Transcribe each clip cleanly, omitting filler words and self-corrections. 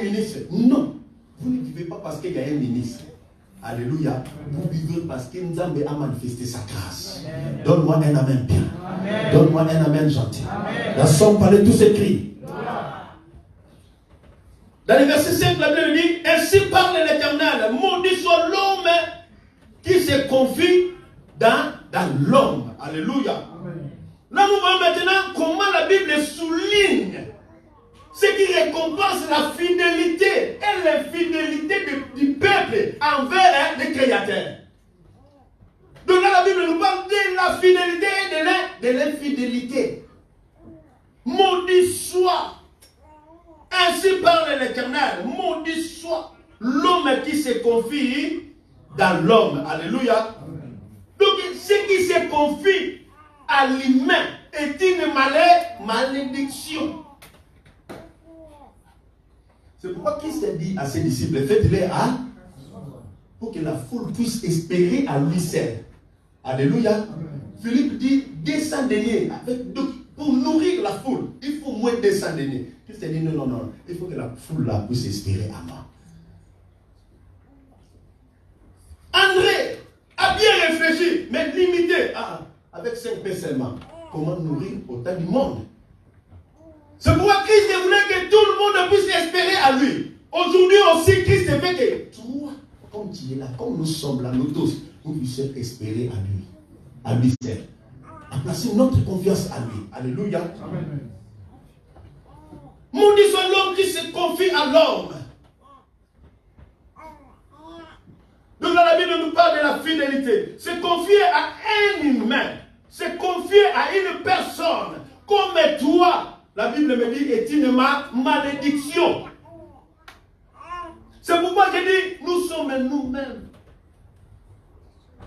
ministre. Non. Vous ne vivez pas parce qu'il y a un ministre. Alléluia. Vous vivez parce que Nzambe a manifesté sa grâce. Donne-moi un amen bien. Donne-moi un amen gentil. La somme parlait tous ces cris. Dans le verset 5, la Bible dit, ainsi parle l'Éternel, maudit soit l'homme qui se confie dans l'homme. Alléluia. Là, nous voyons maintenant comment la Bible souligne ce qui récompense la fidélité et l'infidélité du peuple envers le Créateur. Donc là, la Bible nous parle de la fidélité et de l'infidélité. Maudit soit. Ainsi parle l'Éternel, maudit soit l'homme qui se confie dans l'homme. Alléluia. Donc ce qui se confie à l'humain est une malédiction. C'est pourquoi Christ a dit à ses disciples, faites-les pour que la foule puisse espérer à lui seul. Alléluia. Philippe dit, descendez pour nourrir la foule, il faut moins descendre. Christ a dit non, il faut que la foule puisse espérer à moi. André a bien réfléchi, mais limité, avec 5 pains seulement. Comment nourrir autant du monde? C'est pourquoi Christ voulait que tout le monde puisse espérer à lui. Aujourd'hui aussi, Christ veut que toi, comme tu es là, comme nous sommes là, nous tous, nous puissions espérer à lui seul. À placer notre confiance à lui. Alléluia. Amen. Maudit soit l'homme qui se confie à l'homme. Donc là, la Bible nous parle de la fidélité. Se confier à un humain, se confier à une personne comme toi, la Bible me dit, est une malédiction. C'est pourquoi je dis, nous sommes nous-mêmes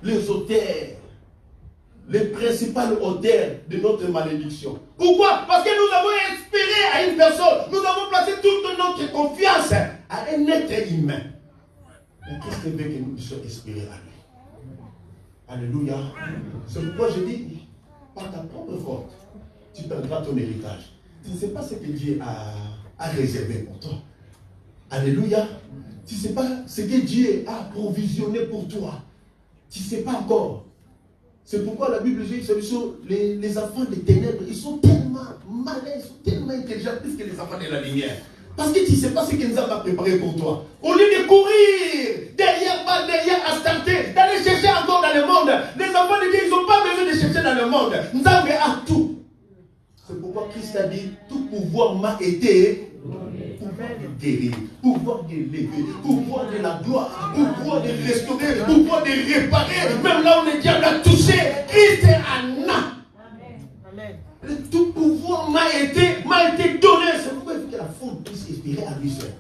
les auteurs, les principales auteurs de notre malédiction. Pourquoi? Parce que nous avons espéré à une personne, nous avons placé toute notre confiance à un être humain. Mais qu'est-ce que veut que nous puissions espérer à lui? Alléluia. C'est pourquoi je dis, par ta propre faute, tu perdras ton héritage. Tu ne sais pas ce que Dieu a réservé pour toi. Alléluia. Tu ne sais pas ce que Dieu a provisionné pour toi. Tu ne sais pas encore. C'est pourquoi la Bible dit que les enfants des ténèbres, ils sont tellement malins, ils sont tellement intelligents, plus que les enfants de la lumière. Parce que tu ne sais pas ce que nous avons préparé pour toi. Au lieu de courir derrière Astarté, d'aller chercher encore dans le monde, les enfants de Dieu, ils n'ont pas besoin de chercher dans le monde. Nous avons tout. C'est pourquoi Christ a dit, tout pouvoir m'a été pouvoir de guérir, pouvoir de lever, pouvoir de la gloire, pouvoir de restaurer, pouvoir de réparer, même là où le diable a touché, Christ est en a. Tout pouvoir m'a été donné. C'est pourquoi il faut que la foule puisse espérer à lui seul.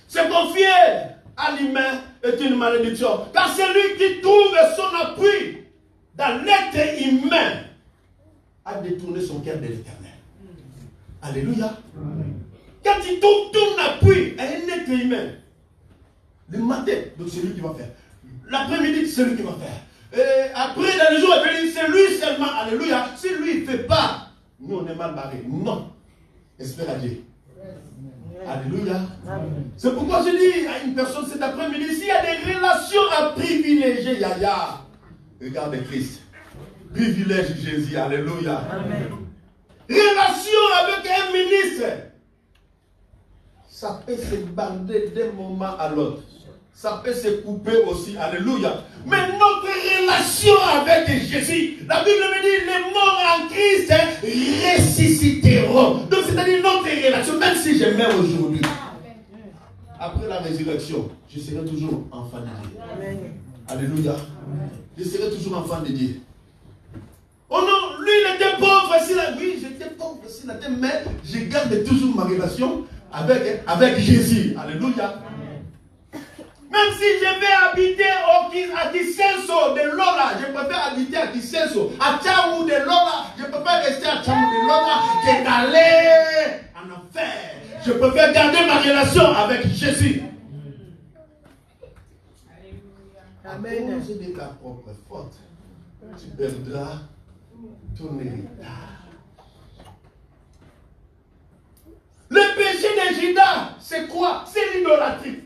Se confier à l'humain est une malédiction. Car celui qui trouve son appui dans l'être humain a détourné son cœur de l'Éternel. Alléluia. Quand tu trouves ton appui à un être humain, le matin, donc c'est lui qui va faire. L'après-midi, c'est lui qui va faire. Et après, dans les jours à venir, c'est lui seulement. Alléluia. Si lui ne fait pas, nous on est mal barrés. Non. Espère à Dieu. Alléluia. C'est pourquoi je dis à une personne cet après-midi, s'il y a des relations à privilégier, Yaya, regarde Christ. Privilège Jésus. Alléluia. Amen. Relation avec un ministre, ça peut se bander d'un moment à l'autre. Ça peut se couper aussi. Alléluia. Mais notre relation avec Jésus, la Bible me dit, les morts en Christ ressusciteront. Donc c'est-à-dire notre relation, même si je meurs aujourd'hui, après la résurrection, je serai toujours enfant de Dieu. Amen. Alléluia. Je serai toujours enfant de Dieu. Oh non, lui il était pauvre ici là. Oui, j'étais pauvre ici là, mais je garde toujours ma relation avec Jésus. Alléluia. Même si je vais habiter à Kisenso de Lola, je préfère habiter à Kisenso. À Tchamou de Lola, je préfère rester à Tchamou de Lola que d'aller en enfer. Je préfère garder ma relation avec Jésus. À cause de ta propre faute, tu perdras ton héritage. Le péché de Judas, c'est quoi? C'est l'idolâtrie.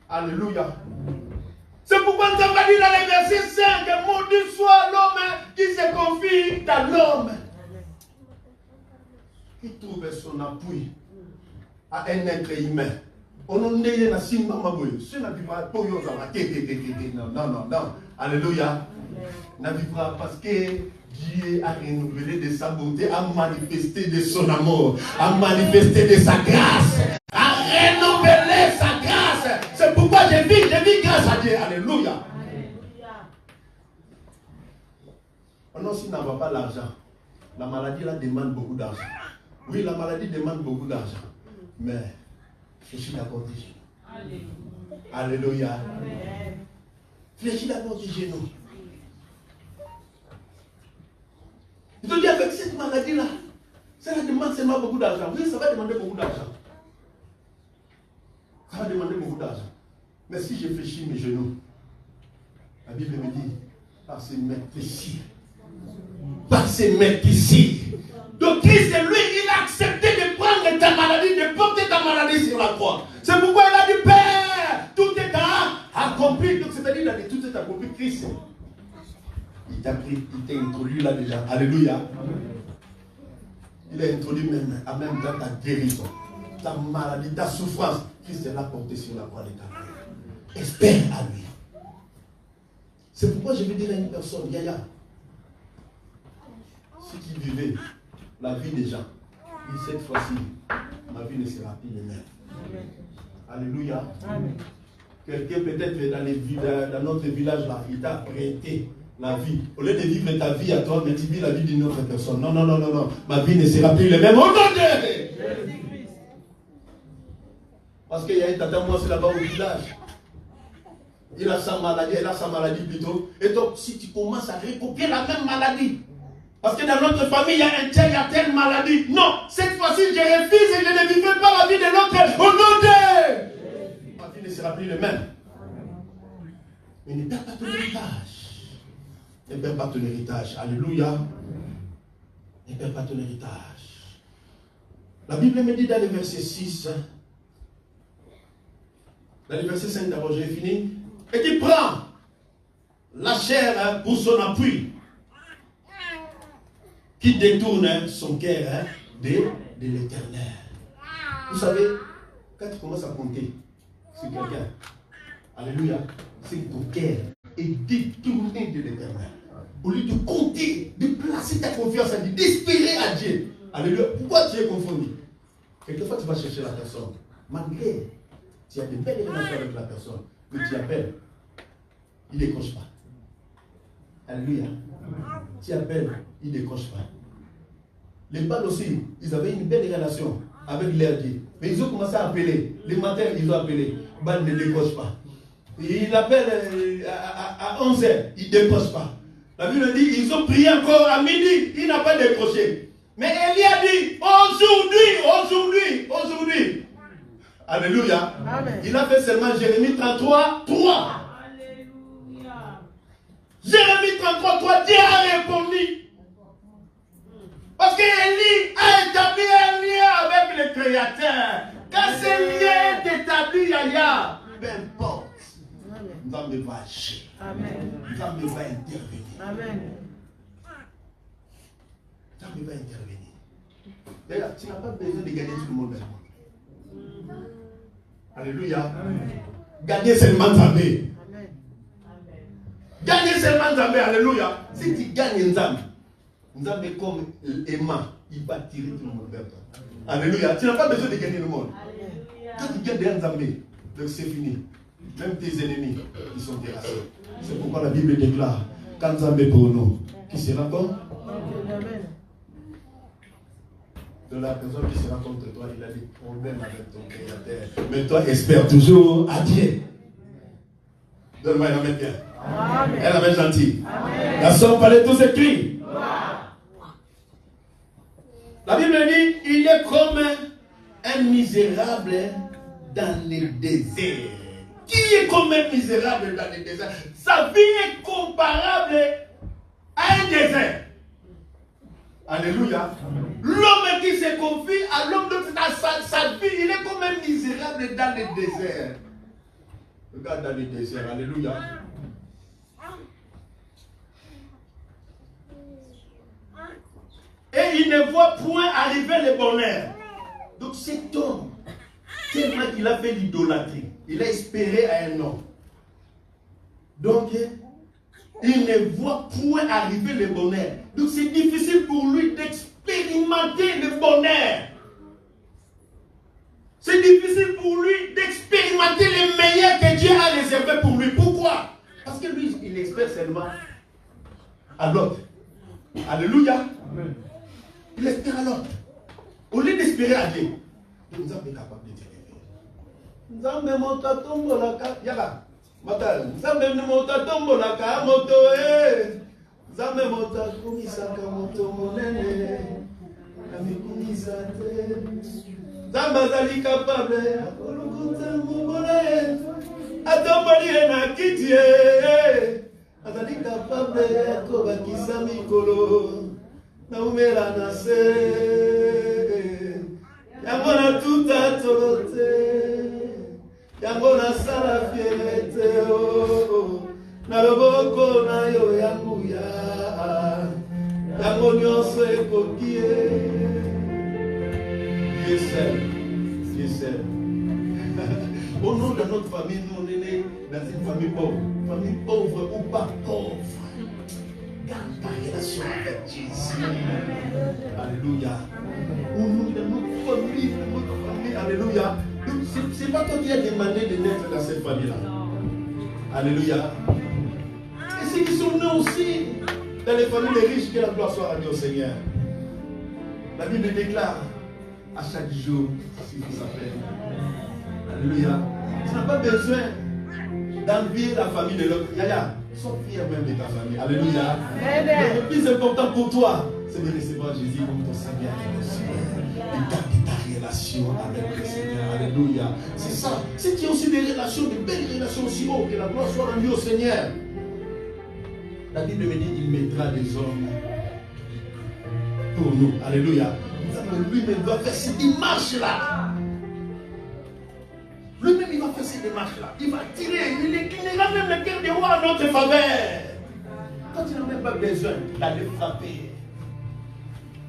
Alléluia. C'est pourquoi nous avons dit dans le verset 5, maudit soit l'homme qui se confie dans l'homme. Qui trouve son appui à un être humain. On ne dit pas si maman ce n'a pas non. Alléluia. N'a pas parce que Dieu a renouvelé de sa bonté, a manifesté de son amour, a manifesté de sa grâce, a renouvelé sa grâce. C'est pourquoi je vis grâce à Dieu. Alléluia. Non, s'il n'a pas l'argent, la maladie là demande beaucoup d'argent. Oui, la maladie demande beaucoup d'argent. Mais fléchis d'abord du genou. Alléluia. Fléchis d'abord du genou. Je te dis, avec cette maladie-là, ça demande seulement beaucoup d'argent. Oui, ça va demander beaucoup d'argent. Ça va demander beaucoup d'argent. Mais si je fléchis mes genoux, la Bible me dit, par ses maîtres ici. Par ses maîtres ici. Donc Christ, lui, il a accepté de prendre ta maladie, de porter ta maladie sur la croix. C'est pourquoi il a dit, Père, tout est accompli. Donc c'est-à-dire, il a dit, tout est accompli, Christ. Il t'a pris, il t'a introduit là déjà. Alléluia. Il a introduit même dans ta guérison, ta maladie, ta souffrance. Christ l'a porté sur la croix de ta vie. Espère à lui. C'est pourquoi je vais dire à une personne, Yaya, ceux qui vivaient la vie des gens, et cette fois-ci, ma vie ne sera plus la même. Alléluia. Amen. Quelqu'un peut-être dans notre village là, il t'a prêté la vie. Au lieu de vivre ta vie à toi, mais tu vis la vie d'une autre personne. Non. Ma vie ne sera plus la même. Au nom de Jésus. Parce qu'il y a un tata, moi, c'est là-bas au village. Il a sa maladie, elle a sa maladie plutôt. Et donc, si tu commences à recopier la même maladie, parce que dans notre famille, il y a un tel, il y a telle maladie. Non, cette fois-ci, je refuse et je ne vivrai pas la vie de l'autre. Au nom de ma vie ne sera plus la même. Mais ne perds pas ton héritage. Ne perds pas ton héritage. Alléluia. Ne perds pas ton héritage. La Bible me dit dans le verset 6, dans le verset 5 d'abord, j'ai fini, et qui prend la chair pour son appui, qui détourne son cœur de l'éternel. Vous savez, quand tu commences à compter sur quelqu'un, alléluia, c'est que ton cœur est détourné de l'éternel. Au lieu de compter, de placer ta confiance à Dieu, d'espérer à Dieu. Alléluia. Pourquoi tu es confondu? Quelquefois, tu vas chercher la personne. Malgré, tu as de belles relations avec la personne, mais tu appelles, il ne décroche pas. Alléluia. Tu appelles, il ne décroche pas. Les balles aussi, ils avaient une belle relation avec leur Dieu. Mais ils ont commencé à appeler. Les matins, ils ont appelé. Balle ne décroche pas. Et il appelle à 11h, il ne décroche pas. La Bible dit, ils ont prié encore à midi, il n'a pas décroché. Mais Élie a dit, aujourd'hui. Alléluia. Amen. Il a fait seulement Jérémie 33, 3. Alléluia. Jérémie 33, 3, Dieu a répondu. Parce qu'Élie a établi un lien avec le Créateur. Quand ce lien est établi, Yaya, peu importe, Dieu va agir. Dieu va intervenir. Amen. Dieu va intervenir. D'ailleurs, tu n'as pas besoin de gagner tout le monde. Alléluia. Gagner seulement Zambé. Gagner seulement Zambé. Alléluia. Si tu gagnes Zambé, Nzambe comme aimant, il va tirer tout le monde vers toi. Alléluia. Tu n'as pas besoin de gagner le monde. Alléluia. Quand tu gagnes derrière Nzambe, donc c'est fini. Même tes ennemis, ils sont terrassés. C'est pourquoi la Bible déclare, quand Nzambe pour nous, qui sera contre? De la personne qui sera contre toi, il a des problèmes avec ton Créateur. Mais toi, espère toujours à Dieu. Donne-moi une amène bien. Amen. Elle amène gentille. La somme parlait tous ces cris. La Bible dit, il est comme un misérable dans le désert. qui est quand même misérable dans le désert. Sa vie est comparable à un désert. Alléluia. L'homme qui se confie à l'homme de sa vie, il est quand même misérable dans le désert. Regarde dans le désert. Alléluia. Et il ne voit point arriver le bonheur. Donc cet homme, tellement qu'il a fait l'idolâtrie, il a espéré à un homme. Donc, il ne voit point arriver le bonheur. Donc c'est difficile pour lui d'expérimenter le bonheur. C'est difficile pour lui d'expérimenter le meilleur que Dieu a réservé pour lui. Pourquoi? Parce que lui, il espère seulement à l'autre. Alléluia. Amen. Il espère à l'autre. Au lieu d'espérer à Dieu, nous sommes capables de dire. Nous sommes montés tomber la carte. Yala. Nous sommes montés tomber la carte. Moto. Nous sommes montés commissaire moto monene. Ami commissaire. Zambazali capable. Akolukuta mobole. Atomboli na kitie. Azali capable. Akobakisa mikolo. Naumela na se Yamona tuta tolote Yamona sala fierete Na loboko na yo yanguya Yamonyo se kokie Dieu seul Dieu seul Au nom de notre famille, nous on est nés dans une famille pauvre ou pas pauvre. Garde ta relation avec Jésus. Alléluia. Au nom de notre famille, alléluia. Ce n'est pas toi qui as demandé de naître dans cette famille-là. Alléluia. Et ceux qui sont nés aussi dans les familles riches, que la gloire soit rendue au Seigneur. La Bible déclare à chaque jour ce qu'il s'appelle. Alléluia. Tu n'as pas besoin d'envier la famille de l'autre. Yaya, sois fier même de ta famille. Alléluia. Mais le plus important pour toi, c'est de recevoir Jésus comme ton Seigneur et ton Seigneur. Et garder ta relation avec le Seigneur. Alléluia. C'est ça. Si tu as aussi des relations, de belles relations aussi haut, que la gloire soit rendue au Seigneur. La Bible me dit qu'il mettra des hommes pour nous. Alléluia. Lui-même va faire cette démarche-là. Lui-même, il va faire cette démarche-là. Il va tirer, il inclinera même le cœur des rois à notre faveur. Quand tu n'as même pas besoin d'aller frapper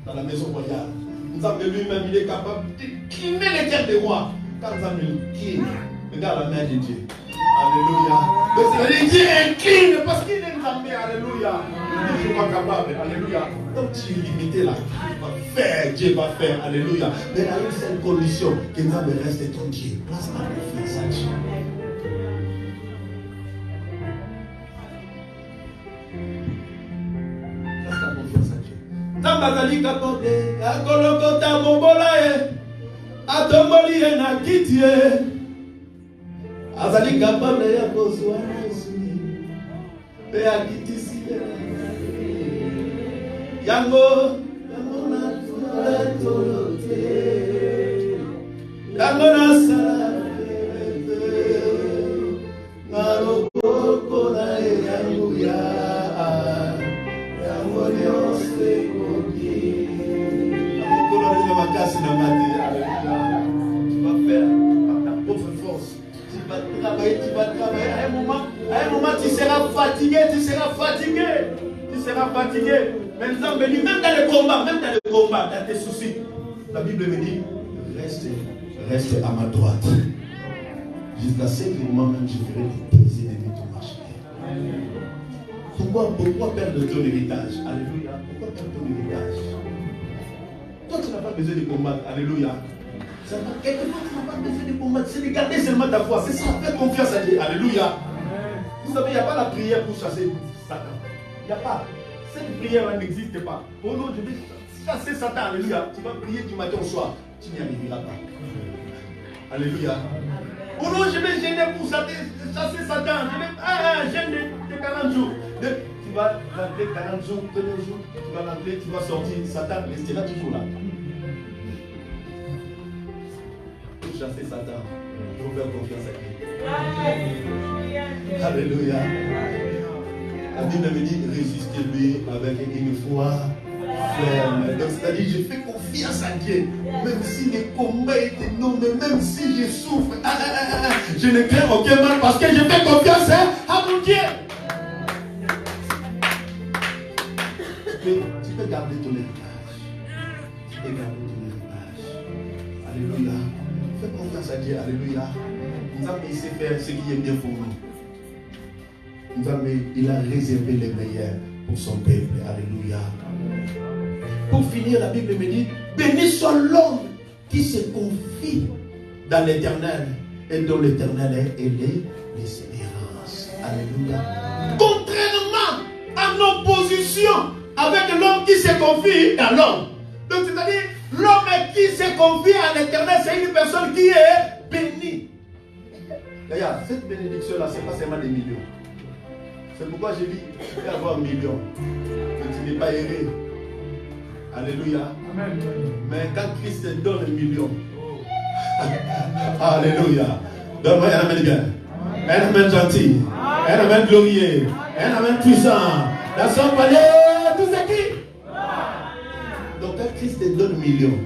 dans la maison royale, nous avons lui-même, il est capable d'incliner le cœur des rois. Quand nous avons incliné, regarde la main de Dieu. Alléluia. Mais Dieu incline parce qu'il est entamé. Alléluia. Il n'est pas capable. Alléluia. Donc tu es limité là. Dieu va faire. Alléluia. Mais à une seule condition, que nous reste ton Dieu. Place ta confiance à Dieu. Place ta confiance à Dieu. Tambazali kapode, akolokota mobolae, atomboli na kitie. Azali capable ya kozwa Yesu pe akitisi yango na tolote yango na salete ngaloko na yango yango nyose koki akolo na makasi na mati. Tu vas faire par ta propre force. Tu vas travailler. À un moment, tu seras fatigué. Même dans le combat, dans tes soucis, la Bible me dit, reste à ma droite. Jusqu'à ce moment même, je ferai des plaisirs de ton marché. Pourquoi perdre ton héritage? Alléluia. Pourquoi perdre ton héritage? Toi, tu n'as pas besoin de combattre. Alléluia. Quelquefois, tu n'as pas besoin de combattre, c'est de garder seulement ta foi. C'est ça, fais confiance à Dieu. Alléluia. Vous savez, il n'y a pas la prière pour chasser Satan. Il n'y a pas. Cette prière-là n'existe pas. Oh non, je vais chasser Satan. Alléluia. Tu vas prier du matin au soir. Tu n'y arriveras pas. Alléluia. Oh non, je vais gêner pour chasser Satan. Je vais gêner de 40 jours. Tu vas l'appeler 40 jours, 2 jours. Tu vas l'appeler, tu vas sortir. Satan restera toujours là. Chasser Satan, pour faire confiance à Dieu. Alléluia. La Bible me dit, résistez-lui avec une foi ferme. Donc, c'est-à-dire, je fais confiance à Dieu. Même si les combats étaient énormes, même si je souffre, je ne crains aucun mal parce que je fais confiance à mon Dieu. Tu peux garder ton héritage. Tu peux garder ton héritage. Alléluia. Fais confiance à Dieu. Alléluia. Nous avons essayé de faire ce qui est bien pour nous. Il a réservé les meilleurs pour son peuple. Alléluia. Pour finir, la Bible me dit, béni soit l'homme qui se confie dans l'éternel et dont l'éternel est l'espérance. Alléluia. Contrairement à nos positions avec l'homme qui se confie dans l'homme. Donc c'est-à-dire, l'homme qui se confie à l'éternel, c'est une personne qui est bénie. D'ailleurs, cette bénédiction-là, ce n'est pas seulement des millions. C'est pourquoi j'ai dit, tu peux avoir 1 million, mais tu n'es pas erré. Alléluia. Amen. Mais quand Christ te donne 1 million, alléluia. Donne-moi un amen bien. Un amen gentil. Un amen glorieux. Un amen puissant. Dans son palais, tout ce qui. Donc quand Christ te donne 1 million,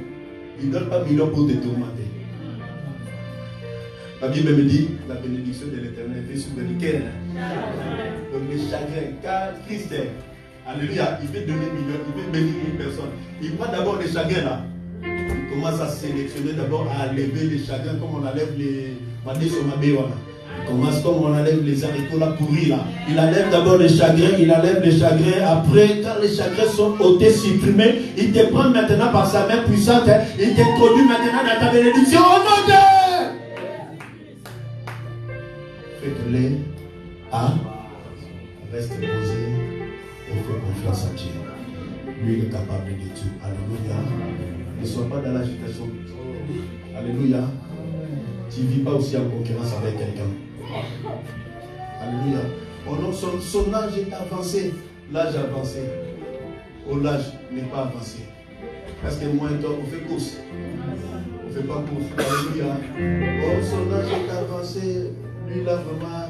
il ne donne pas 1 million pour te tourmenter. La Bible me dit, la bénédiction de l'Éternel est sur le cœur. Donc les chagrins, car Christ est, alléluia, il veut donner 1 million, il veut bénir une personne. Il prend d'abord les chagrins là. Il commence à sélectionner d'abord, à enlever les chagrins comme on enlève les mandés sur ma béwana. Il commence comme on enlève les haricots là pourris là. Il enlève d'abord les chagrins, il enlève les chagrins. Après, quand les chagrins sont ôtés, supprimés, il te prend maintenant par sa main puissante. Il t'introduit maintenant dans ta bénédiction. Au nom de faites-les à reste posé et fais confiance à Dieu. Lui, il est capable de tout. Alléluia. Ne sois pas dans l'agitation. Alléluia. Tu ne vis pas aussi en concurrence avec quelqu'un. Alléluia. Son âge est avancé. L'âge est avancé. Oh, l'âge n'est pas avancé. Parce que moi et toi, on fait course. On ne fait pas course. Alléluia. Oh, son âge est avancé. Lui, là, vraiment.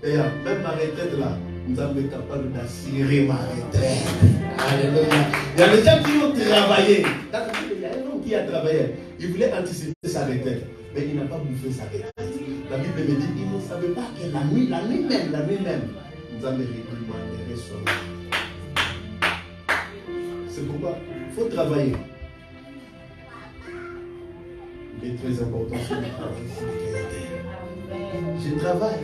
Et même ma retraite, là, nous avons été capables d'assurer ma retraite. Alléluia. Il y a des gens qui ont travaillé. Il y a un homme qui a travaillé. Il voulait anticiper sa retraite. Mais il n'a pas bouffé sa retraite. La Bible me dit, il ne savait pas que la nuit même, nous avons réglementé son âge. C'est pourquoi il faut travailler. Il est très important sur le travail. Je travaille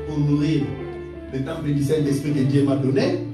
pour nourrir le temple du Saint-Esprit que Dieu m'a donné.